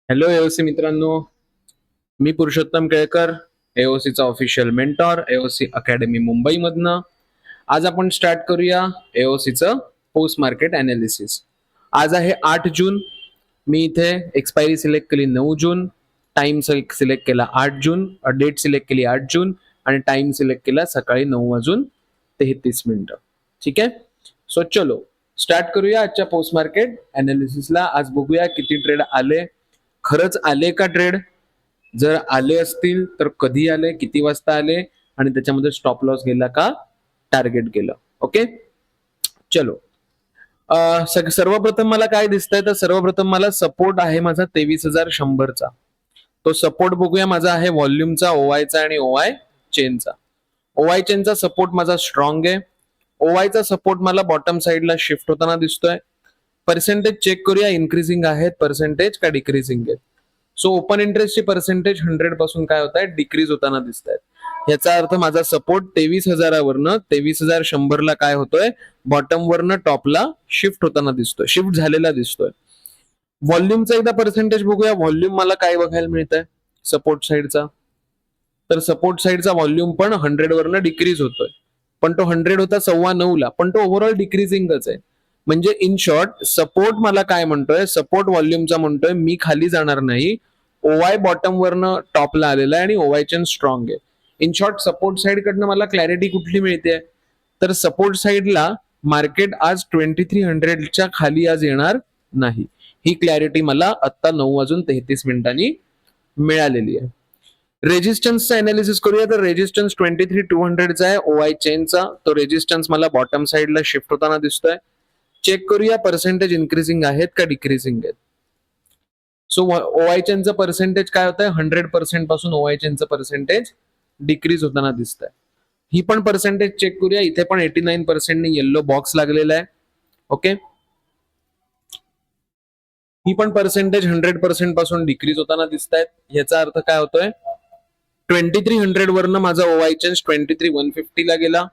Hello AOC मित्रांनो, मी पुरुषोत्तम केळकर, एओसीचा ऑफिशियल मेंटॉर, एओसी अकॅडमी मुंबईमधनं. आज आपण स्टार्ट करूया एओसीचं पोस्ट मार्केट अनालिसिस. आज आहे 8 जून. मी इथे एक्सपायरी सिलेक्ट केली 9 जून, टाइम सिलेक्ट केला 8 जून, डेट सिलेक्ट केली 8 जून आणि टाइम सिलेक्ट केला सकाळी 9:33. ठीक आहे. सो चलो स्टार्ट करूया आजच्या पोस्ट मार्केट अनालिसिसला. आज बघूया किती ट्रेड आले, खरंच आले का ट्रेड, जर आले असतील तर कधी आले, किती वाजता आले आणि त्याच्यामध्ये स्टॉप लॉस गेला का टार्गेट गेलं. ओके चलो. सर्वप्रथम मला काय दिसतंय, तर सर्वप्रथम मला सपोर्ट आहे माझा 23,100चा. तो सपोर्ट बघूया, माझा आहे व्हॉल्यूमचा, ओवायचा आणि ओवाय चेनचा. ओवाय चेनचा सपोर्ट माझा स्ट्रॉंग आहे. ओवायचा सपोर्ट मला बॉटम साईडला शिफ्ट होताना दिसतोय. पर्सेंटेज चेक करूया, इन्क्रीजिंग आहेत पर्सेंटेज का डिक्रीजिंग आहेत. सो ओपन इंटरेस्टची पर्सेंटेज 100 पासून काय होत आहे, डिक्रीज होताना दिसत आहेत. याचा अर्थ माझा सपोर्ट 23,000वरनं 23,100ला काय होतोय, बॉटम वरनं टॉपला शिफ्ट होताना दिसतोय, शिफ्ट झालेला दिसतोय. व्हॉल्यूमचा एकदा पर्सेंटेज बघूया. व्हॉल्यूम मला काय बघायला मिळत आहे सपोर्ट साईडचा, तर सपोर्ट साईडचा व्हॉल्यूम पण 100 वरनं डिक्रीज होतोय. पण तो 100 होता 9:15ला, पण तो ओव्हरऑल डिक्रीजिंगच आहे. म्हणजे इन शॉर्ट सपोर्ट मला काय म्हणतोय, सपोर्ट व्हॉल्यूमचा म्हणतोय मी खाली जाणार नाही. ओवाय बॉटम वरनं टॉपला आलेला आहे आणि ओवाय चेन स्ट्रॉंग आहे. इन शॉर्ट सपोर्ट साइड कडनं मला क्लॅरिटी कुठली मिळते, तर सपोर्ट साइडला मार्केट आज 2300च्या खाली आज येणार नाही. ही क्लॅरिटी मला आता 9:33 मिळालेली आहे. रेजिस्टन्सचा अनालिसिस करूया, तर रेजिस्टन्स 23,200चा आहे ओआय चेनचा. तो रेजिस्टन्स मला बॉटम साइडला शिफ्ट होताना दिसतोय. चेक करूया पर्सेंटेज इन्क्रीजिंग आहेत का डिक्रीजिंग आहेत. सो ओआय चेनचं पर्सेंटेज काय होत आहे, 100% पासून ओआय चेनचं पर्सेंटेज डिक्रीज होताना दिसत आहे. ही पण पर्सेंटेज चेक करूया. इथे पण 89% येल्लो बॉक्स लागलेला आहे. ओके, ही पण पर्सेंटेज 100% पासून डिक्रीज होताना दिसत आहेत. याचा अर्थ काय होतोय, 2300 वरनं माझा ओवाय चेन्स 23,150 ला गेला.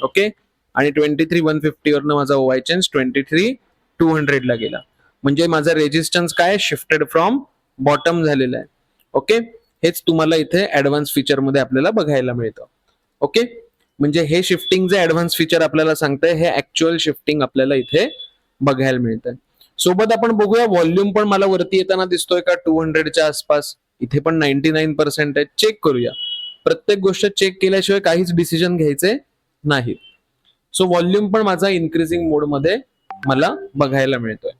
ओके, आणि 23,150 वरनं माझा ओवाय चेन्स 23,200 ला गेला. म्हणजे माझा रेजिस्टन्स काय शिफ्टेड फ्रॉम बॉटम झालेला आहे. ओके, हेच तुम्हाला इथे ऍडव्हान्स फीचर मध्ये आपल्याला बघायला मिळतं. ओके, म्हणजे हे शिफ्टिंग जे ऍडव्हान्स फीचर आपल्याला सांगतंय, हे ऍक्च्युअल शिफ्टिंग आपल्याला इथे बघायला मिळतंय. सोबत आपण बघूया व्हॉल्यूम पण मला वरती येताना दिसतोय का 200च्या आसपास. इथे पण 99% आहे. चेक करूया, प्रत्येक गोष्ट चेक केल्याशिवाय काहीच डिसिजन घ्यायचे नाही. सो व्हॉल्यूम पण माझा इन्क्रीजिंग मोड मध्ये मला बघायला मिळतोय.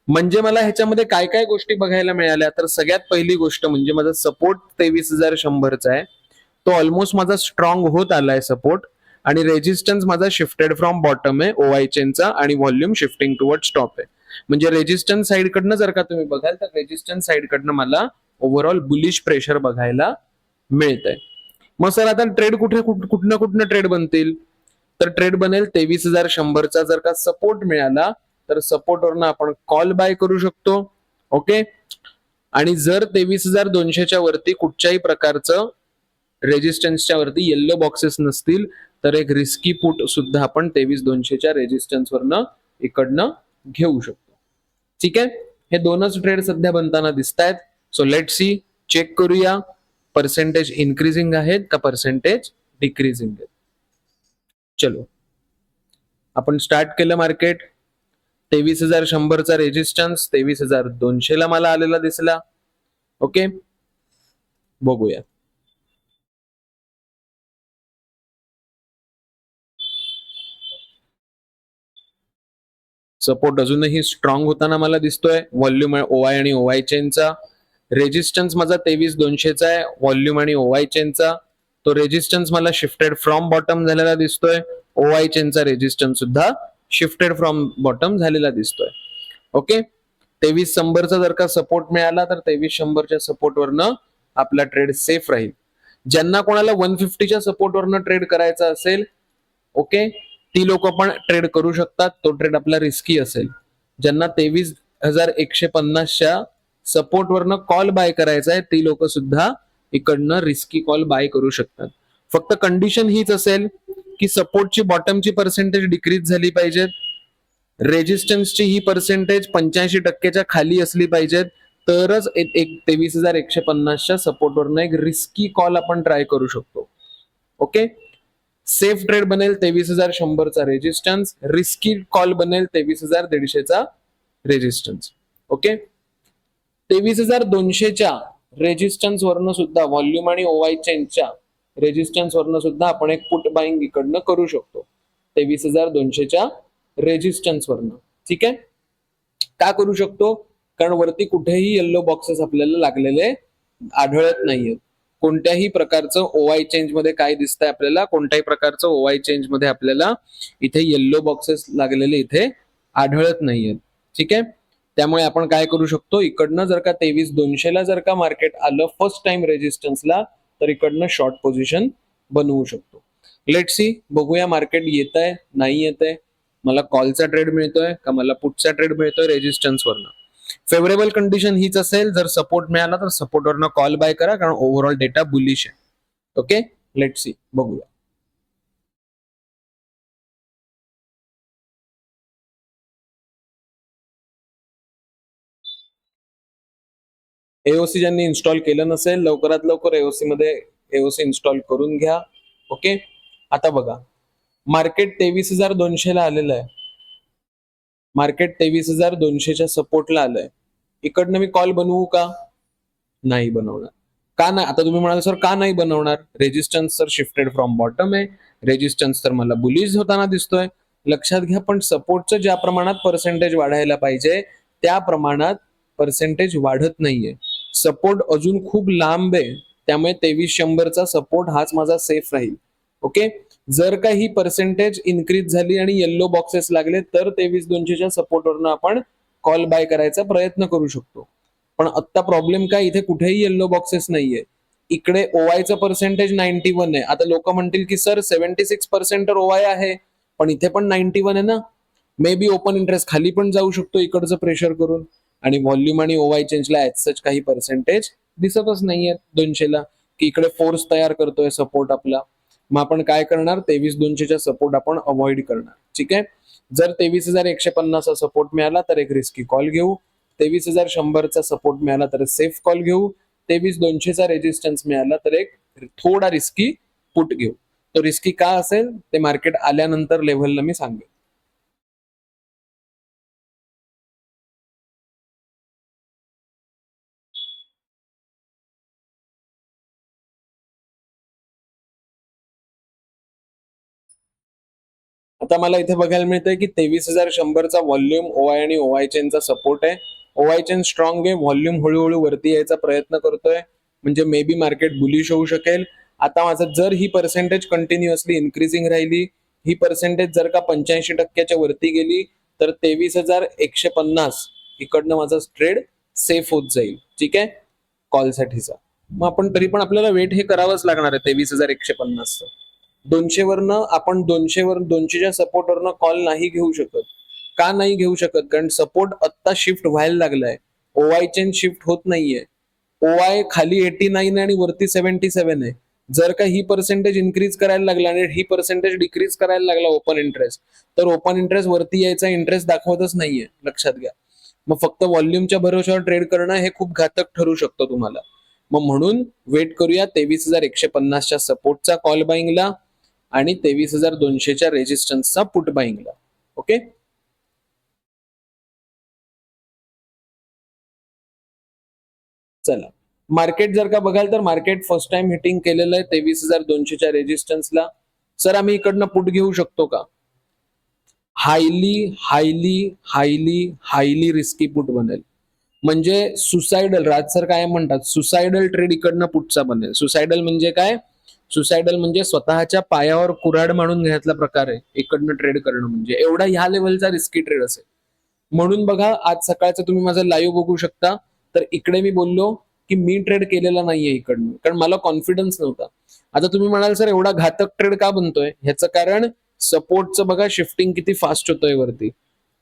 म्हणजे मला ह्याच्यामध्ये काय काय गोष्टी बघायला मिळाल्या, तर सगळ्यात पहिली गोष्ट म्हणजे माझा सपोर्ट 23,100चा आहे. तो ऑलमोस्ट माझा स्ट्रॉंग होत आलाय सपोर्ट, आणि रेजिस्टन्स माझा शिफ्टेड फ्रॉम बॉटम आहे ओआय चेनचा, आणि व्हॉल्यूम शिफ्टिंग टुवर्ड स्टॉप आहे. म्हणजे रेजिस्टन्स साइड कडनं जर का तुम्ही बघाल, तर रेजिस्टन्स साइड कडनं मला ओव्हरऑल बुलिश प्रेशर बघायला मिळतंय. मग सर आता ट्रेड कुठनं ट्रेड बनतील, तर ट्रेड बनेल 23,100चा जर का सपोर्ट मिळाला, तर सपोर्ट वरनं आपण कॉल बाय करू शकतो. ओके, आणि जर 23,200च्या वरती कुठच्याही प्रकारचं रेजिस्टन्सच्या वरती येल्लो बॉक्सेस नसतील, तर एक रिस्की पुट सुद्धा आपण 23,200च्या रेजिस्टन्स वरनं इकडनं घेऊ शकतो. ठीक आहे, हे दोनच ट्रेड सध्या बनताना दिसत आहेत. सो लेट सी, चेक करूया पर्सेंटेज इन्क्रीजिंग आहेत का पर्सेंटेज डिक्रीजिंग आहेत. चलो, आपण स्टार्ट केलं मार्केट. 23,100चा रेजिस्टन्स 23,200ला मला आलेला दिसला. ओके, बघूया. सपोर्ट अजूनही स्ट्रॉंग होताना मला दिसतोय. व्हॉल्यूम ओआय आणि ओआय चेनचा. रेजिस्टन्स माझा 23,200चा आहे, व्हॉल्यूम आणि ओआय चेनचा. तो रेजिस्टन्स मला शिफ्टेड फ्रॉम बॉटम झालेला दिसतोय. ओआय चेनचा रेजिस्टन्स सुद्धा शिफ्टेड फ्रॉम बॉटम झालेला दिसतोय. ओके, 23,100चा जर का सपोर्ट मिळाला, तर 23,100च्या सपोर्ट वरनं आपला ट्रेड सेफ राहील. ज्यांना कोणाला 150च्या सपोर्ट वरनं ट्रेड करायचा असेल, ओके, ती लोक पण ट्रेड करू शकतात. तो ट्रेड आपला रिस्की असेल. ज्यांना 23,150च्या सपोर्ट वरनं कॉल बाय करायचा आहे, ती लोक सुद्धा इकडनं रिस्की कॉल बाय करू शकतात. फक्त कंडिशन हीच असेल की सपोर्टची बॉटमची पर्सेंटेज डिक्रीज झाली पाहिजेत, रेजिस्टन्सची ही पर्सेंटेज 85%च्या खाली असली पाहिजेत, तरच एक 23,150च्या सपोर्टवरनं एक रिस्की कॉल आपण ट्राय करू शकतो. ओके, सेफ ट्रेड बनेल 23,100चा रेजिस्टन्स, रिस्की कॉल बनेल 23,150चा रेजिस्टन्स. ओके, 23,200च्या रेजिस्टन्स वरनं सुद्धा व्हॉल्यूम आणि ओवाय चेनच्या रेजिस्टन्स वरनं सुद्धा आपण एक पुट बाईंग इकडनं करू शकतो 23,200च्या रेजिस्टन्स वरनं. ठीक आहे, का करू शकतो? कारण वरती कुठेही येल्लो बॉक्सेस आपल्याला लागलेले आढळत नाहीये. कोणत्याही प्रकारचं ओवाय चेंज मध्ये काय दिसतंय आपल्याला, कोणत्याही प्रकारचं ओवाय चेंज मध्ये आपल्याला इथे येल्लो बॉक्सेस लागलेले इथे आढळत नाहीयेत. ठीक आहे, त्यामुळे आपण काय करू शकतो, इकडनं जर का 23,200ला जर का मार्केट आलं फर्स्ट टाइम रेजिस्टन्सला, तर इकडनं शॉर्ट पोझिशन बनवू शकतो. लेट सी, बघूया मार्केट येत आहे नाही येत आहे, मला कॉलचा ट्रेड मिळतोय का मला पुटचा ट्रेड मिळतोय रेजिस्टन्स वरनं. फेवरेबल कंडिशन हीच असेल, जर सपोर्ट मिळाला तर सपोर्टवरनं कॉल बाय करा, कारण ओव्हरऑल डेटा बुलिश आहे. ओके, लेट सी, बघूया. एओसी ज्यांनी इन्स्टॉल केलं नसेल, लवकरात लवकर एओसी मध्ये एओसी इन्स्टॉल करून घ्या. ओके, आता बघा मार्केट 23,200ला आलेलं आहे, मार्केट 23,200च्या सपोर्टला आलंय. इकडनं मी कॉल बनवू का? नाही बनवणार. का नाही? आता तुम्ही म्हणाल सर का नाही बनवणार? रेजिस्टन्स तर शिफ्टेड फ्रॉम बॉटम आहे, रेजिस्टन्स तर मला बुलिश होताना दिसतोय. लक्षात घ्या, पण सपोर्टचं ज्या प्रमाणात पर्सेंटेज वाढायला पाहिजे त्या प्रमाणात पर्सेंटेज वाढत नाहीये. सपोर्ट अजून खूप लांब आहे, त्यामुळे 23,100चा सपोर्ट हाच माझा सेफ राहील. ओके, जर का ही पर्सेंटेज इन्क्रीज झाली आणि येल्लो बॉक्सेस लागले तर 23,200च्या सपोर्टवरनं आपण कॉल बाय करायचा प्रयत्न करू शकतो. पण आता प्रॉब्लेम काय, इथे कुठेही येल्लो बॉक्सेस नाहीये. इकडे ओवायचं पर्सेंटेज 91 आहे. आता लोक म्हणतील की सर 76% तर ओवाय आहे, पण इथे पण 91 आहे ना, मे बी ओपन इंटरेस्ट खाली पण जाऊ शकतो इकडचं प्रेशर करून, आणि व्हॉल्यूम आणि ओवाय चेंजला ऍज सच काही पर्सेंटेज दिसतच नाहीये 200ला, की इकडे फोर्स तयार करतोय सपोर्ट आपला. मग आपण काय करणार, 23,200च्या सपोर्ट आपण अवॉइड करणार. ठीक आहे, जर 23,150चा सपोर्ट मिळाला तर एक रिस्की कॉल घेऊ, 23,100चा सपोर्ट मिळाला तर सेफ कॉल घेऊ, 23,200चा रेजिस्टन्स मिळाला तर एक थोडा रिस्की पुट घेऊ. तो रिस्की का असेल ते मार्केट आल्यानंतर लेव्हलला मी सांगेन. आता मला इथे बघायला मिळतंय की 23,100चा व्हॉल्यूम ओआय आणि ओआय चेनचा सपोर्ट आहे. ओआय चेन स्ट्रॉंग आहे, व्हॉल्यूम हळूहळू वरती यायचा प्रयत्न करतोय, म्हणजे मे बी मार्केट बुलिश होऊ शकेल. आता माझं जर ही पर्सेंटेज कंटिन्युअसली इन्क्रीजिंग राहिली, ही पर्सेंटेज जर का 85%च्या वरती गेली तर 23,150 इकडनं माझा ट्रेड सेफ होत जाईल. ठीक आहे, कॉलसाठीचा. मग आपण तरी पण आपल्याला वेट हे करावंच लागणार आहे 23,150चं. 200 वरनं आपण 200च्या सपोर्टवरनं कॉल नाही घेऊ शकत. का नाही घेऊ शकत? कारण सपोर्ट आत्ता शिफ्ट व्हायला लागलाय, ओआय चेन शिफ्ट होत नाहीये. ओआय खाली 89 आणि वरती 77 आहे. जर का ही पर्सेंटेज इन्क्रीज करायला लागला आणि ही पर्सेंटेज डिक्रीज करायला लागला ओपन इंटरेस्ट, तर ओपन इंटरेस्ट वरती यायचा इंटरेस्ट दाखवतच नाहीये, लक्षात घ्या. मग फक्त व्हॉल्यूमच्या भरोश्यावर ट्रेड करणं हे खूप घातक ठरू शकतं तुम्हाला. मग म्हणून वेट करूया 23,150च्या सपोर्टचा कॉल बाईंगला आणि 23,200च्या रेजिस्टन्सचा पुट बाईंगला. ओके, चला मार्केट जर का बघाल तर मार्केट फर्स्ट टाइम हिटिंग केलेलं आहे 23,200च्या रेजिस्टन्सला. सर आम्ही इकडनं पुट घेऊ शकतो का? Highly highly highly highly risky put बनेल. म्हणजे सुसाइडल, राज सर काय म्हणतात, सुसाइडल ट्रेड इकडनं पुटचा बनेल. सुसाइडल म्हणजे काय? सुसाइडल म्हणजे स्वतःच्या पायावर कुऱ्हाड मांडून घेण्यातला प्रकार आहे इकडनं ट्रेड करणं, म्हणजे एवढा ह्या लेवलचा रिस्की ट्रेड असेल. म्हणून बघा आज सकाळचं तुम्ही माझं लाईव्ह बघू शकता, तर इकडे मी बोललो की मी ट्रेड केलेला नाहीये इकडनं, कारण मला कॉन्फिडन्स नव्हता. आता तुम्ही म्हणाल सर एवढा घातक ट्रेड का बनतोय? ह्याचं कारण सपोर्टचं बघा शिफ्टिंग किती फास्ट होतोय वरती.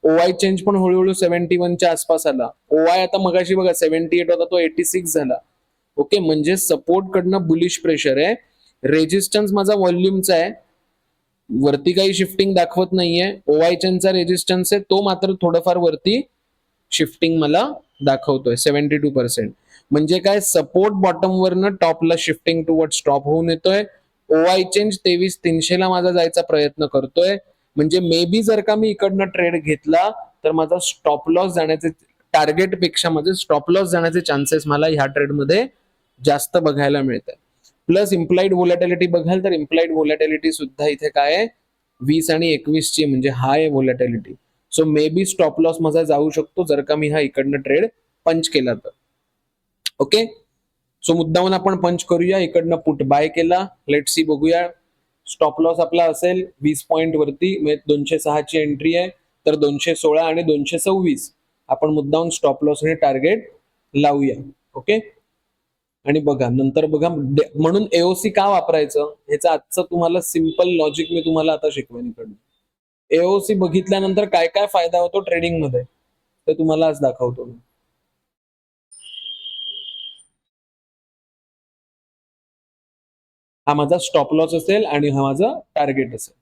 ओआय चेंज पण हळूहळू 71च्या आसपास आला. ओआय आता मगाशी बघा 78 होता, तो 86 झाला. ओके, म्हणजे सपोर्ट कडनं बुलिश प्रेशर आहे. रेजिस्टन्स माझा व्हॉल्यूमचा आहे, वरती काही शिफ्टिंग दाखवत नाहीये. ओआय चेनचा रेजिस्टन्स आहे, तो मात्र थोडंफार वरती शिफ्टिंग मला दाखवतोय 72%. म्हणजे काय, सपोर्ट बॉटम वरनं टॉपला शिफ्टिंग टुवर्ड स्टॉप होऊन येतोय. ओआय चेंज 23,300 ला माझा जायचा प्रयत्न करतोय. म्हणजे मे बी जर का मी इकडनं ट्रेड घेतला तर माझा स्टॉप लॉस जाण्याचे, टार्गेट पेक्षा माझे स्टॉप लॉस जाण्याचे चान्सेस मला ह्या ट्रेडमध्ये जास्त बघायला मिळतात. प्लस इम्प्लाइड व्होलॅटिलिटी बघाल तर इम्प्लाइड व्होलॅटिलिटी सुद्धा इथे काय आहे, 20 आणि 21 ची, म्हणजे high volatility. So maybe stop loss माझा जाऊ शकतो जर का मी हा इकडनं ट्रेड पंच केला तर. ओके, सो मुद्दाहून आपण पंच करूया. इकडनं पुट बाय केला, लेट सी बघूया. स्टॉप लॉस आपला असेल 20 पॉईंट वरती, म्हणजे 206 ची एंट्री आहे, तर 216 आणि 226 आपण मुद्दाहून स्टॉप लॉस आणि टार्गेट लावूया. ओके, आणि बघा नंतर बघा, म्हणून एओसी का वापरायचं ह्याचं आजचं तुम्हाला सिंपल लॉजिक मी तुम्हाला आता शिकवेन. इकडनं एओसी बघितल्यानंतर काय काय फायदा होतो ट्रेडिंग मध्ये ते तुम्हाला आज दाखवतो. हा माझा स्टॉप लॉस असेल आणि हा माझा टार्गेट असेल.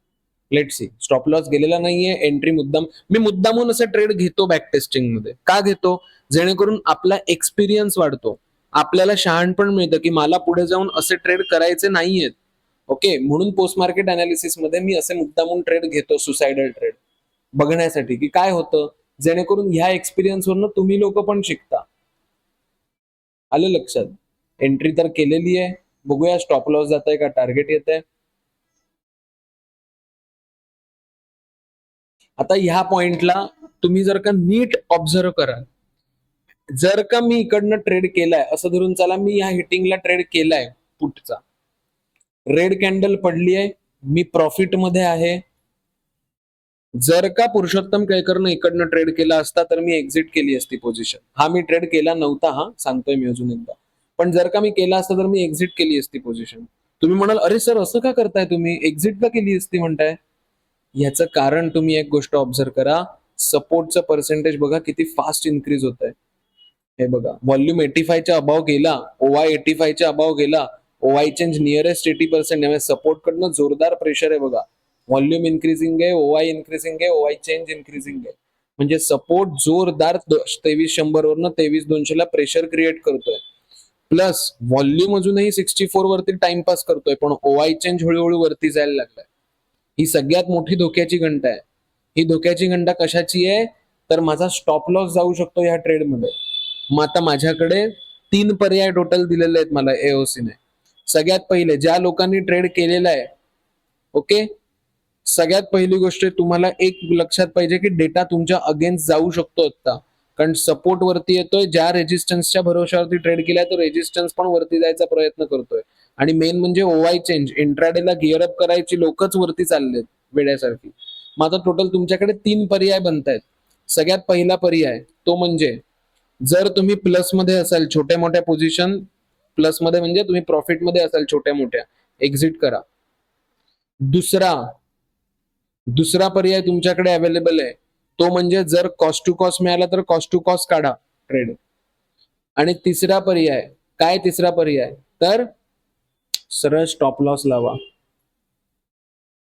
लेट सी, स्टॉप लॉस गेलेला नाहीये, एंट्री मी मुद्दामून असं ट्रेड घेतो बॅक टेस्टिंग मध्ये. का घेतो, जेणेकरून आपला एक्सपिरियन्स वाढतो, आपल्याला शहाणपण मिळतं की मला पुढे जाऊन असे ट्रेड करायचे नाहीयेत. ओके, म्हणून पोस्ट मार्केट अनालिसिस मध्ये मी असे मुद्दामून ट्रेड घेतो, सुसाइडल ट्रेड, बघण्यासाठी की काय होतं, जेणेकरून ह्या एक्सपिरियन्स वरनं तुम्ही लोक पण शिकता. आलं लक्षात? एंट्री तर केलेली आहे, बघूया स्टॉप लॉस जात आहे का टार्गेट येत आहे. आता ह्या पॉइंटला तुम्ही जर का नीट ऑब्झर्व कराल, जर का मी इकडनं ट्रेड केलाय, असं धरून चला मी ह्या हिटिंगला ट्रेड केलाय पुटचा, रेड कॅन्डल पडली आहे, मी प्रॉफिट मध्ये आहे. जर का पुरुषोत्तम केळकरनं इकडनं ट्रेड केला असता तर मी एक्झिट केली असती पोझिशन. हा मी ट्रेड केला नव्हता, हा सांगतोय मी अजून एकदा. पण जर का मी केला असता तर मी एक्झिट केली असती पोझिशन. तुम्ही म्हणाल अरे सर असं का करताय तुम्ही, एक्झिट का केली असती म्हणताय. याचं कारण तुम्ही एक गोष्ट ऑब्झर्व करा, सपोर्टचं पर्सेंटेज बघा किती फास्ट इन्क्रीज होत आहे. हे बघा, व्हॉल्यूम 85 च्या अबाव गेला, ओवाय 85 च्या अबाव गेला, ओवाय चेंज नियरेस्ट 80%, सपोर्ट कडनं जोरदार प्रेशर आहे बघा. व्हॉल्यूम इन्क्रीजिंग आहे, ओवाय इन्क्रीजिंग आहे, ओवाय चेंज इन्क्रीजिंग आहे. म्हणजे सपोर्ट जोरदार 2300 वरनं 23200 ला प्रेशर क्रिएट करतोय. प्लस व्हॉल्यूम अजूनही 64 वरती टाइमपास करतोय, पण ओवाय चेंज हळूहळू वरती जायला लागलाय. ही सगळ्यात मोठी धोक्याची घंटा आहे. ही धोक्याची घंटा कशाची आहे, तर माझा स्टॉप लॉस जाऊ शकतो या ट्रेडमध्ये. मग आता माझ्याकडे 3 पर्याय टोटल दिलेले आहेत मला एओसीने. सगळ्यात पहिले, ज्या लोकांनी ट्रेड केलेला आहे, ओके, सगळ्यात पहिली गोष्ट तुम्हाला एक लक्षात पाहिजे की डेटा तुमच्या अगेन्स्ट जाऊ शकतो आता, कारण सपोर्ट वरती येतोय, ज्या रेजिस्टन्सच्या भरोशावरती ट्रेड केलाय तो रेजिस्टन्स पण वरती जायचा प्रयत्न करतोय. आणि मेन म्हणजे ओवाय चेंज, इंट्राडेला गिअर अप करायची लोकच वरती चाललेत वेड्यासारखी. मग आता टोटल तुमच्याकडे 3 पर्याय बनतायत. सगळ्यात पहिला पर्याय तो म्हणजे, जर तुम्ही प्लस मध्ये असाल, छोट्या मोठ्या पोझिशन प्लस मध्ये म्हणजे तुम्ही प्रॉफिट मध्ये असाल छोट्या मोठ्या, एक्झिट करा. दुसरा पर्याय तुमच्याकडे अवेलेबल आहे, तो म्हणजे जर कॉस्ट टू कॉस्ट मिळाला तर कॉस्ट टू कॉस्ट काढा ट्रेड. आणि तिसरा पर्याय काय, तिसरा पर्याय तर सरळ स्टॉप लॉस लावा.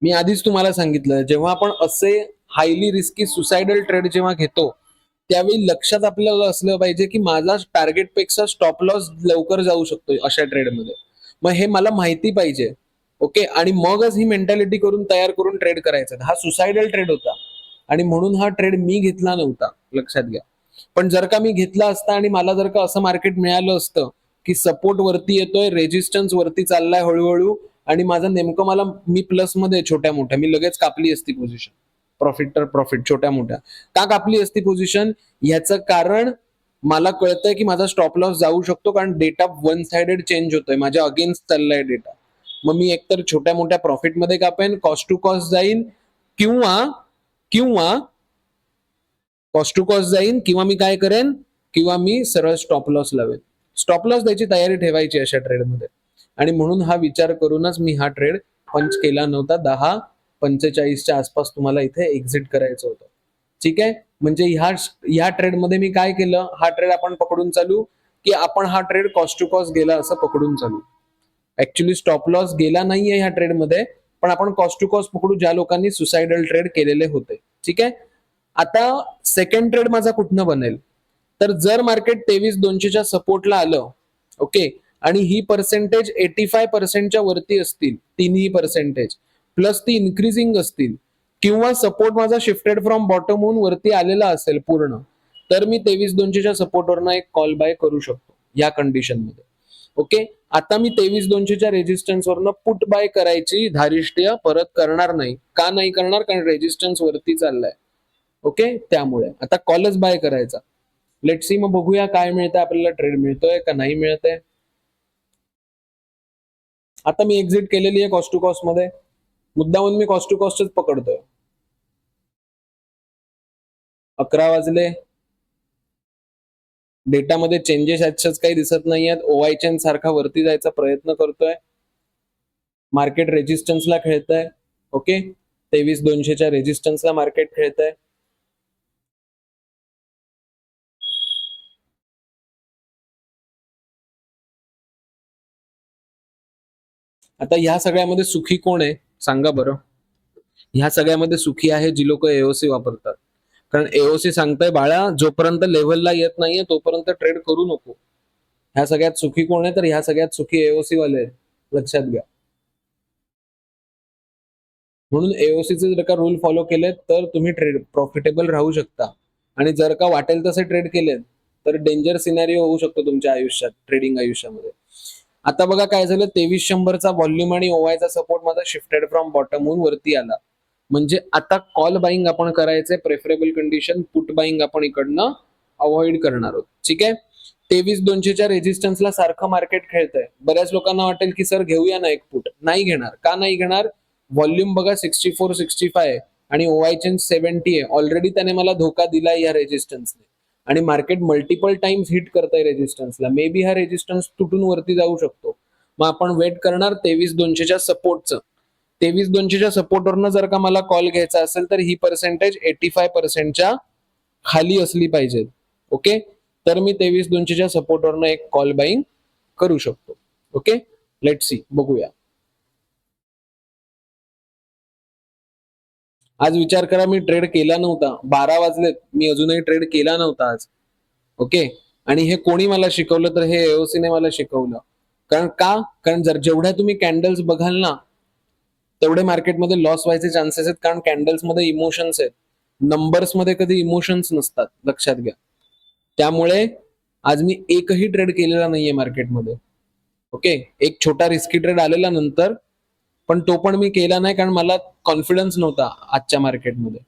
मी आधीच तुम्हाला सांगितलं, जेव्हा आपण असे हायली रिस्की सुसाइडल ट्रेड जेव्हा घेतो, त्यावेळी लक्षात आपल्याला असलं पाहिजे की माझा टार्गेट पेक्षा स्टॉप लॉस लवकर जाऊ शकतो अशा ट्रेडमध्ये. मग हे मला माहिती पाहिजे. ओके, आणि मगच ही मेंटॅलिटी करून तयार करून ट्रेड करायचा. हा सुसाइडल ट्रेड होता आणि म्हणून हा ट्रेड मी घेतला नव्हता, लक्षात घ्या. पण जर का मी घेतला असता आणि मला जर का असं मार्केट मिळालं असतं की सपोर्ट वरती येतोय, रेजिस्टन्स वरती चाललाय हळूहळू, आणि माझं नेमकं मी प्लस मध्ये छोट्या मोठ्या, मी लगेच कापली असती पोझिशन. प्रॉफिट तर प्रॉफिट, छोट्या मोठ्या का कापली असती पोझिशन, याचं कारण मला कळतंय की माझा स्टॉप लॉस जाऊ शकतो, कारण डेटा वन साइडेड चेंज होतोय, माझ्या अगेन्स्ट चाललाय डेटा. मग मी एकतर छोट्या मोठ्या प्रॉफिट मध्ये कापेन, कॉस्ट टू कॉस्ट जाईन, किंवा किंवा कॉस्ट टू कॉस्ट जाईन, किंवा मी काय करेन, किंवा मी सरळ स्टॉप लॉस लावेन. स्टॉप लॉस द्यायची तयारी ठेवायची अशा ट्रेडमध्ये. आणि म्हणून हा विचार करूनच मी हा ट्रेड पंच केला नव्हता. 10:45च्या आसपास तुम्हाला इथे एक्झिट करायचं होतं. ठीक आहे, म्हणजे ह्या ट्रेडमध्ये मी काय केलं, हा ट्रेड आपण पकडून चालू की आपण हा ट्रेड कॉस्ट टू कॉस्ट गेला असं पकडून चालू. ऍक्च्युली स्टॉप लॉस गेला नाहीये ह्या ट्रेडमध्ये, पण आपण कॉस्ट टू कॉस्ट पकडू ज्या लोकांनी सुसाइडल ट्रेड केलेले होते. ठीक आहे, आता सेकंड ट्रेड माझा कुठनं बनेल, तर जर मार्केट 23,200च्या सपोर्टला आलं, ओके, आणि ही पर्सेंटेज 85% वरती असतील, तिन्ही पर्सेंटेज प्लस ती इन्क्रीजिंग असतील, किंवा सपोर्ट माझा शिफ्टेड फ्रॉम बॉटम होऊन वरती आलेला असेल पूर्ण, तर मी 23,200च्या सपोर्टवरनं एक कॉल बाय करू शकतो या कंडिशनमध्ये. ओके, आता मी 23,200च्या रेजिस्टन्स वरनं पुट बाय करायची धारिष्ट्य परत करणार नाही. का नाही करणार? कारण रेजिस्टन्स वरती चाललाय. ओके, त्यामुळे आता कॉलच बाय करायचा. लेट सी, मग बघूया काय मिळतंय आपल्याला, ट्रेड मिळतोय का नाही मिळतंय. आता मी एक्झिट केलेली आहे कॉस्ट टू कॉस्ट मध्ये, मुद्दामून मी कॉस्ट टू कॉस्टच पकडतोय. 11 वाजले, डेटामध्ये चेंजेस ऍक्सेस काही दिसत नाहीयेत. ओआय चेन सारखा वरती जायचा प्रयत्न करतोय, मार्केट रेजिस्टन्सला खेळतंय. ओके, 23,200च्या रेजिस्टन्सला मार्केट खेळतंय. आता ह्या सगळ्यामध्ये सुखी कोण आहे सांगा बरं? ह्या सगळ्यामध्ये सुखी आहे जी लोक एओसी वापरतात. कारण एओसी सांगताय बाळा, जोपर्यंत लेव्हलला येत नाहीये तोपर्यंत ट्रेड करू नको. ह्या सगळ्यात सुखी कोण आहे? तर ह्या सगळ्यात सुखी एओसी वाले आहेत, लक्षात घ्या. म्हणून एओसीचे जर का रूल फॉलो केलेत तर तुम्ही ट्रेड प्रॉफिटेबल राहू शकता. आणि जर का वाटेल तसे ट्रेड केलेत तर डेंजर सिनारिओ होऊ शकतो तुमच्या आयुष्यात, ट्रेडिंग आयुष्यामध्ये. आता बघा काय झालं, 2300चा व्हॉल्यूम आणि ओवायचा सपोर्ट माझा शिफ्टेड फ्रॉम बॉटम होऊन वरती आला. म्हणजे आता कॉल बाईंग आपण करायचंय, प्रेफरेबल कंडिशन पुट बाईंग आपण इकडनं अवॉइड करणार आहोत. ठीक आहे, 23,200च्या रेजिस्टन्सला सारखं मार्केट खेळतंय. बऱ्याच लोकांना वाटेल की सर घेऊया ना एक पुट, नाही घेणार. का नाही घेणार? व्हॉल्यूम बघा 64, 65 आणि ओआय चेन 70 आहे. ऑलरेडी त्याने मला धोका दिलाय या रेजिस्टन्सने, आणि मार्केट मल्टिपल टाइम्स हिट करतंय रेजिस्टन्सला. मे बी हा रेजिस्टन्स तुटून वरती जाऊ शकतो. मग आपण वेट करणार 23,200च्या सपोर्टचं. 23,200च्या सपोर्टवरनं जर का मला कॉल घ्यायचा असेल तर ही पर्सेंटेज 85%च्या खाली असली पाहिजे. ओके, तर मी 23,200च्या सपोर्टवरनं एक कॉल बाईंग करू शकतो. ओके, लेट सी, बघूया. आज विचार करा, मी ट्रेड केला नव्हता, 12 वाजलेत, मी अजूनही ट्रेड केला नव्हता आज. ओके, आणि हे कोणी मला शिकवलं? तर हे एओसीने मला शिकवलं. कारण का? कारण जर जेवढ्या तुम्ही कॅन्डल्स बघाल ना तेवढे मार्केटमध्ये लॉस व्हायचे चान्सेस आहेत. कारण कॅन्डल्स मध्ये इमोशन्स आहेत, नंबर्स मध्ये कधी इमोशन्स नसतात, लक्षात घ्या. त्यामुळे आज मी एकही ट्रेड केलेला नाहीये मार्केटमध्ये. ओके, एक छोटा रिस्की ट्रेड आलेला नंतर, पण तो पण मी केला नाही कारण मला कॉन्फिडन्स नव्हता आजच्या मार्केटमध्ये.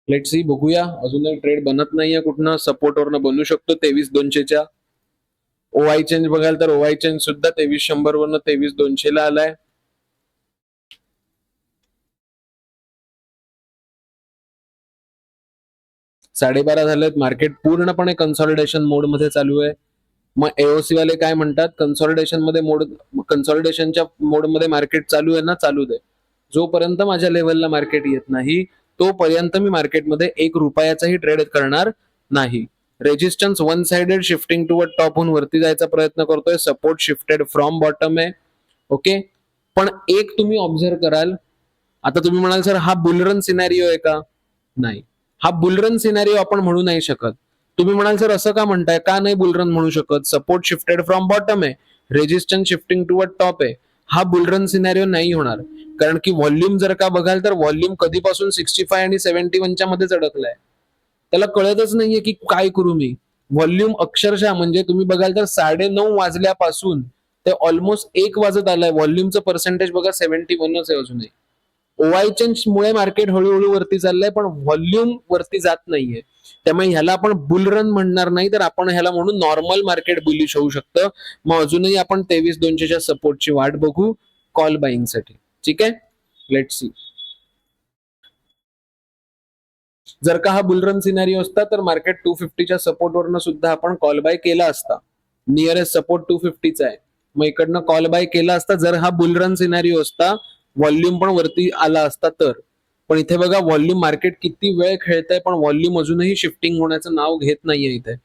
लेट सी, बघूया. अजूनही ट्रेड बनत नाहीये कुठनं, सपोर्टवरनं बनू शकतो 23,200च्या. ओआय चेंज बघाल तर ओआय चेंज सुद्धा 2300 वरनं 23,200ला आलाय. साडेबारा झालेत, मार्केट पूर्णपणे कन्सॉलिडेशन मोड मध्ये चालू आहे. मग एओसी वाले काय म्हणतात? कन्सॉलिडेशनच्या मोडमध्ये मार्केट चालू आहे ना, चालू दे. जोपर्यंत माझ्या लेव्हलला मार्केट येत नाही तोपर्यंत मी मार्केटमध्ये 1 रुपयाचाही ट्रेड करणार नाही. Resistance one sided shifting toward top होऊन वरती जायचा प्रयत्न करतोय, सपोर्ट शिफ्टेड फ्रॉम बॉटम आहे. ओके, पण एक तुम्ही ऑब्झर्व कराल, आता तुम्ही म्हणाल सर हा बुलरन सिनॅरिओ आहे का? नाही, हा बुलरन सिनॅरिओ आपण म्हणू नाही शकत. तुम्ही म्हणाल सर असं का म्हणताय, का नाही बुलरन म्हणू शकत? सपोर्ट शिफ्टेड फ्रॉम बॉटम आहे, रेजिस्टन्स शिफ्टिंग टुवर्ड टॉप आहे. हा बुलरन सिनॅरिओ नाही होणार. कारण की व्हॉल्यूम जर का बघाल तर व्हॉल्यूम कधीपासून 65 आणि 71च्या मध्येच अडकलाय. त्याला कळतच नाहीये की काय करू मी. व्हॉल्यूम अक्षरशः म्हणजे तुम्ही बघाल तर 9:30 वाजल्यापासून ते ऑलमोस्ट 1 वाजत आलाय. व्हॉल्यूमचं पर्सेंटेज बघा 71च आहे अजूनही. ओआय चेंज मुळे मार्केट हळूहळू वरती चाललंय, पण व्हॉल्यूम वरती जात नाहीये. त्यामुळे ह्याला आपण बुल रन म्हणणार नाही, तर आपण ह्याला म्हणून नॉर्मल मार्केट बुलिश होऊ शकतं. मग अजूनही आपण 23,200च्या सपोर्टची वाट बघू कॉल बाईंग साठी. ठीक आहे, लेट सी. जर का हा बुलरन सिनारिओ असता तर मार्केट 250च्या सपोर्टवरनं सुद्धा आपण कॉल बाय केला असता. नियरेस्ट सपोर्ट 250चा आहे, मग इकडनं कॉल बाय केला असता जर हा बुलरन सिनारिओ असता, व्हॉल्यूम पण वरती आला असता तर. पण इथे बघा व्हॉल्यूम मार्केट किती वेळ खेळतंय, पण व्हॉल्यूम अजूनही शिफ्टिंग होण्याचं नाव घेत नाहीये इथे.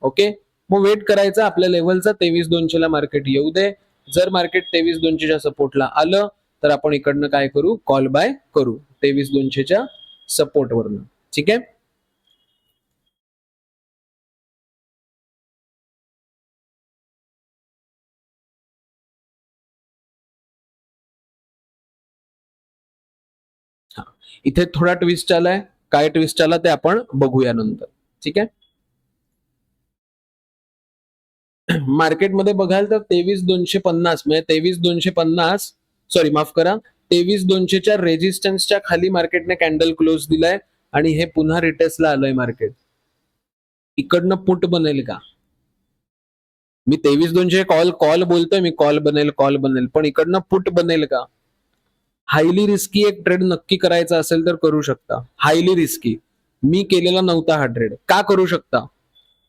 ओके, मग वेट करायचं आपल्या लेवलचा, 23,200ला मार्केट येऊ दे. जर मार्केट 23,200च्या सपोर्टला आलं तर आपण इकडनं काय करू? कॉल बाय करू 23,200च्या सपोर्टवरनं. ठीक आहे, हा, इथे थोडा ट्विस्ट आलाय. काय ट्विस्ट आला ते आपण बघूया नंतर. ठीक आहे. मार्केटमध्ये बघाल तर 23,250 म्हणजे 23,250, सॉरी माफ करा, 23,200च्या रेजिस्टन्सच्या खाली मार्केटने कॅन्डल क्लोज दिलाय आणि हे पुन्हा रिटेस्टला आलंय मार्केट. इकडनं पुट बनेल का? मी 23,200 कॉल कॉल बोलतोय, मी कॉल बनेल, पण इकडनं पुट बनेल का? हायली रिस्की एक ट्रेड नक्की करायचा असेल तर करू शकता. Highly risky. मी केलेला नव्हता हा ट्रेड. का करू शकता?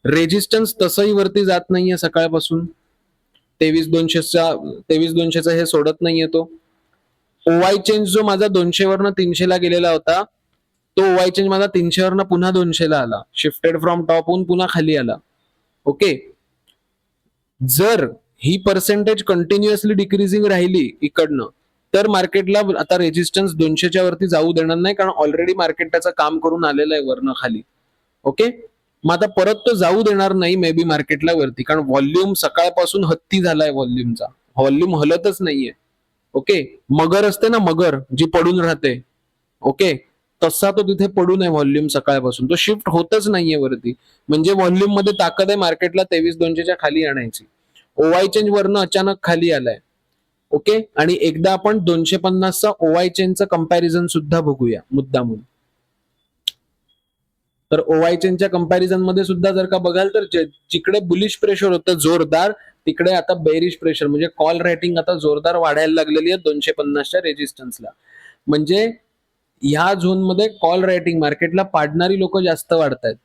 रेजिस्टन्स तसंही वरती जात नाहीये सकाळपासून. 23,200चा हे सोडत नाहीये तो. ओवाय चेंज जो माझा 200 वरनं 300 ला गेलेला होता, तो ओवाय चेंज माझा 300 वरनं पुन्हा 200 ला आला. शिफ्टेड फ्रॉम टॉप होऊन पुन्हा खाली आला. ओके. जर ही पर्सेंटेज कंटिन्युअसली डिक्रीजिंग राहिली इकडनं, तर मार्केटला आता रेजिस्टन्स 200च्या वरती जाऊ देणार नाही, कारण ऑलरेडी मार्केट त्याचं काम करून आलेलं आहे वरनं खाली. ओके. मग आता परत तो जाऊ देणार नाही मे बी मार्केटला वरती, कारण व्हॉल्यूम सकाळपासून हत्ती झालाय व्हॉल्यूमचा. व्हॉल्यूम हलतच नाहीये. ओके. मगर असते ना, मगर जी पडून राहते. ओके. तसा तो तिथे पडून आहे व्हॉल्यूम सकाळपासून. तो शिफ्ट होतच नाहीये वरती. म्हणजे व्हॉल्यूम मध्ये ताकद आहे मार्केटला 23,200च्या खाली आणायची. ओवाय चेंज वरनं अचानक खाली आलाय. ओके. आणि एकदा आपण 250चा ओवाय चेनचं कंपॅरिझन सुद्धा बघूया मुद्दामून. तर ओवाय चेनच्या कंपॅरिझन मध्ये सुद्धा जर का बघाल तर जिकडे बुलिश प्रेशर होतं जोरदार, तिकडे आता बेरिश प्रेशर म्हणजे कॉल रेटिंग आता जोरदार वाढायला लागलेली आहे 250च्या रेजिस्टन्सला. म्हणजे ह्या झोनमध्ये कॉल रेटिंग मार्केटला पाडणारी लोक जास्त वाढत आहेत.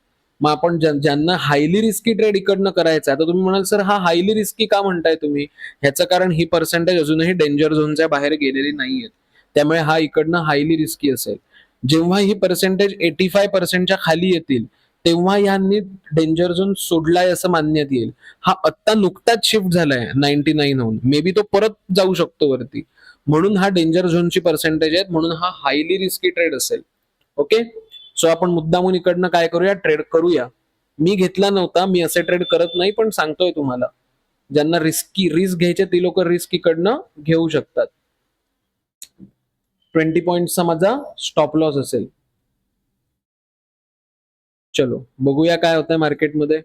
मग आपण ज्यांना हायली रिस्की ट्रेड इकडनं करायचं, आता तुम्ही म्हणाल सर हा हायली रिस्की का म्हणताय तुम्ही? ह्याचं कारण ही पर्सेंटेज अजूनही डेंजर झोनच्या बाहेर गेलेली नाहीये, त्यामुळे हा इकडनं हायली रिस्की असेल. जेव्हा ही पर्सेंटेज 85% खाली येतील, तेव्हा यांनी डेंजर झोन सोडलाय असं मानण्यात येईल. हा आत्ता नुकताच शिफ्ट झालाय 99 होऊन, मे बी तो परत जाऊ शकतो वरती. म्हणून हा डेंजर झोनची पर्सेंटेज आहे, म्हणून हा हायली रिस्की ट्रेड असेल. ओके. सो आपण मुद्दामून इकडनं काय करूया, ट्रेड करूया. मी घेतला नव्हता, मी असे ट्रेड करत नाही, पण सांगतोय तुम्हाला ज्यांना रिस्क घ्यायचे ती लोक रिस्क इकडनं घेऊ शकतात. 20 पॉईंटचा माझा स्टॉप लॉस असेल. चलो बघूया काय होतंय मार्केटमध्ये.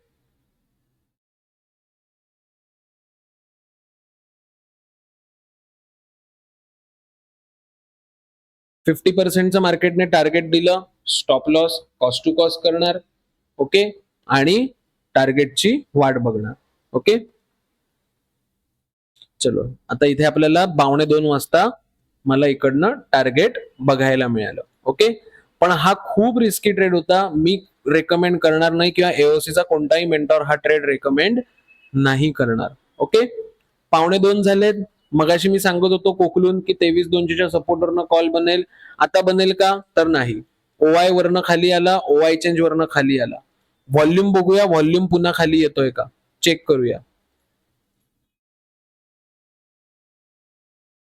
%50चं मार्केटने टार्गेट दिलं, stop loss cost to cost करणार. ओके. आणि टार्गेटची वाट बघणार. ओके. चलो आता इथे आपल्याला 1:45 मला इकडनं टार्गेट बघायला मिळालं. ओके. पण हा खूप रिस्की ट्रेड होता. मी रेकमेंड करणार नाही, किंवा एओसीचा कोणताही मेंटॉर हा ट्रेड रेकमेंड नाही करणार. ओके. 1:45 झालेत. मगाशी मी सांगत होतो कोकलून की 23,200च्या सपोर्टवरनं कॉल बनेल. आता बनेल का? तर नाही. ओवाय वरनं खाली आला, ओवाय चेंज वरनं खाली आला. व्हॉल्यूम बघूया, व्हॉल्यूम पुन्हा खाली येतोय का चेक करूया.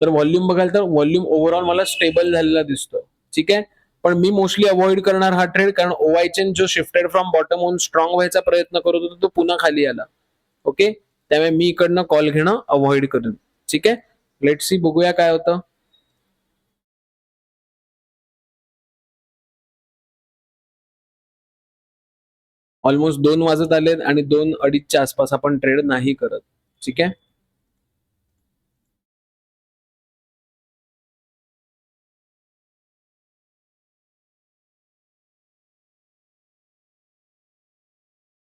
तर व्हॉल्यूम बघाल तर व्हॉल्यूम ओव्हरऑल मला स्टेबल झालेला दिसतोय. ठीक आहे. पण मी मोस्टली अवॉइड करणार हा ट्रेड, कारण ओवाय चेन जो शिफ्टेड फ्रॉम बॉटम होऊन स्ट्रॉंग व्हायचा प्रयत्न करत होता तो पुन्हा खाली आला. ओके. त्यामुळे मी इकडनं कॉल घेणं अवॉइड करेन. ठीक आहे. लेट सी बघूया काय होतं. ऑलमोस्ट 2 वाजत आलेत आणि 2:30च्या आसपास आपण ट्रेड नाही करत. ठीक आहे.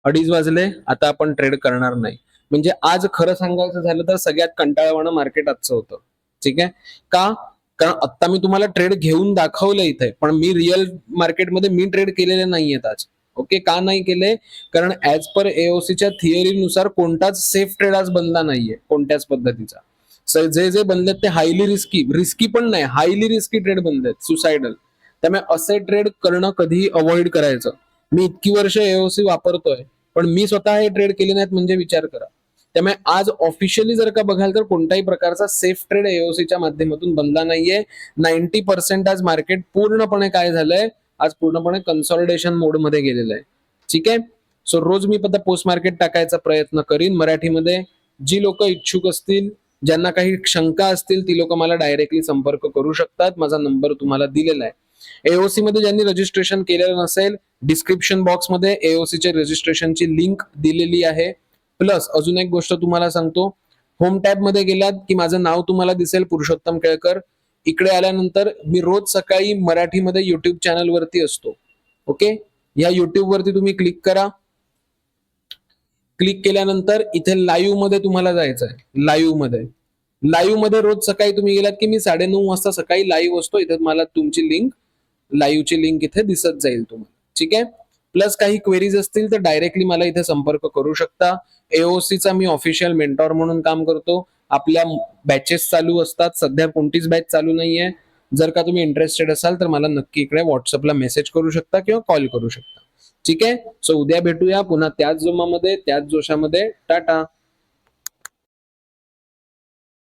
अडीच वाजले, आता आपण ट्रेड करणार नाही. म्हणजे आज खरं सांगायचं झालं तर सगळ्यात कंटाळवाणं मार्केट आजचं होतं. ठीक आहे. का? कारण आता मी तुम्हाला ट्रेड घेऊन दाखवलं इथे, पण मी रिअल मार्केटमध्ये मी ट्रेड केलेले नाहीयेत आज. ओके. का नाही केले? कारण ऍज पर एओसीच्या थिअरीनुसार कोणताच सेफ ट्रेड आज बनला नाहीये कोणत्याच पद्धतीचा. जे जे बनलेत ते हायली रिस्की पण नाही, हायली रिस्की ट्रेड बनलेत, सुसाइडल. त्यामुळे असे ट्रेड करणं कधीही अवॉइड करायचं. मी इतकी वर्ष एओसी वापरतोय, पण मी स्वतः हे ट्रेड केले नाहीत म्हणजे विचार करा. त्यामुळे आज ऑफिशियली जर का बघाल तर कोणत्याही प्रकारचा सेफ ट्रेड एओसीच्या माध्यमातून बनला नाहीये. 90% आज मार्केट पूर्णपणे काय झालंय, आज पूर्णपणे कन्सॉलिडेशन मोडमध्ये गेलेलं आहे. ठीक आहे. सो रोज मी आता पोस्ट मार्केट टाकायचा प्रयत्न करीन मराठीमध्ये. जी लोक इच्छुक असतील, ज्यांना काही शंका असतील, ती लोक मला डायरेक्टली संपर्क करू शकतात. माझा नंबर तुम्हाला दिलेला आहे. एओसी मध्ये ज्यांनी रजिस्ट्रेशन केलेलं नसेल, डिस्क्रिप्शन बॉक्स मध्ये एओसी च्या रजिस्ट्रेशनची लिंक दिलेली आहे. प्लस अजून एक गोष्ट तुम्हाला सांगतो, होम टॅब मध्ये गेलात की माझं नाव तुम्हाला दिसेल, पुरुषोत्तम केळकर. इकडे आल्यानंतर मी रोज सकाळी मराठीमध्ये युट्यूब चॅनल वरती असतो. ओके, या युट्यूब वरती तुम्ही क्लिक करा. क्लिक केल्यानंतर इथे लाईव्ह मध्ये तुम्हाला जायचं आहे. लाईव्ह मध्ये रोज सकाळी तुम्ही गेलात की मी 9:30 वाजता सकाळी लाईव्ह असतो. इथे मला तुमची लिंक, लाईव्हची लिंक इथे दिसत जाईल तुम्हाला. ठीक आहे. प्लस काही क्वेरीज असतील तर डायरेक्टली मला इथे संपर्क करू शकता. एओसीचा मी ऑफिशियल मेंटॉर म्हणून काम करतो. आपल्या बॅचेस चालू असतात. सध्या कोणतीच बॅच चालू नाहीये. जर का तुम्ही इंटरेस्टेड असाल तर मला नक्की इकडे व्हॉट्सअपला मेसेज करू शकता किंवा कॉल करू शकता. ठीक आहे. सो उद्या भेटूया पुन्हा त्याच जोमामध्ये, त्याच जोशामध्ये. टाटा.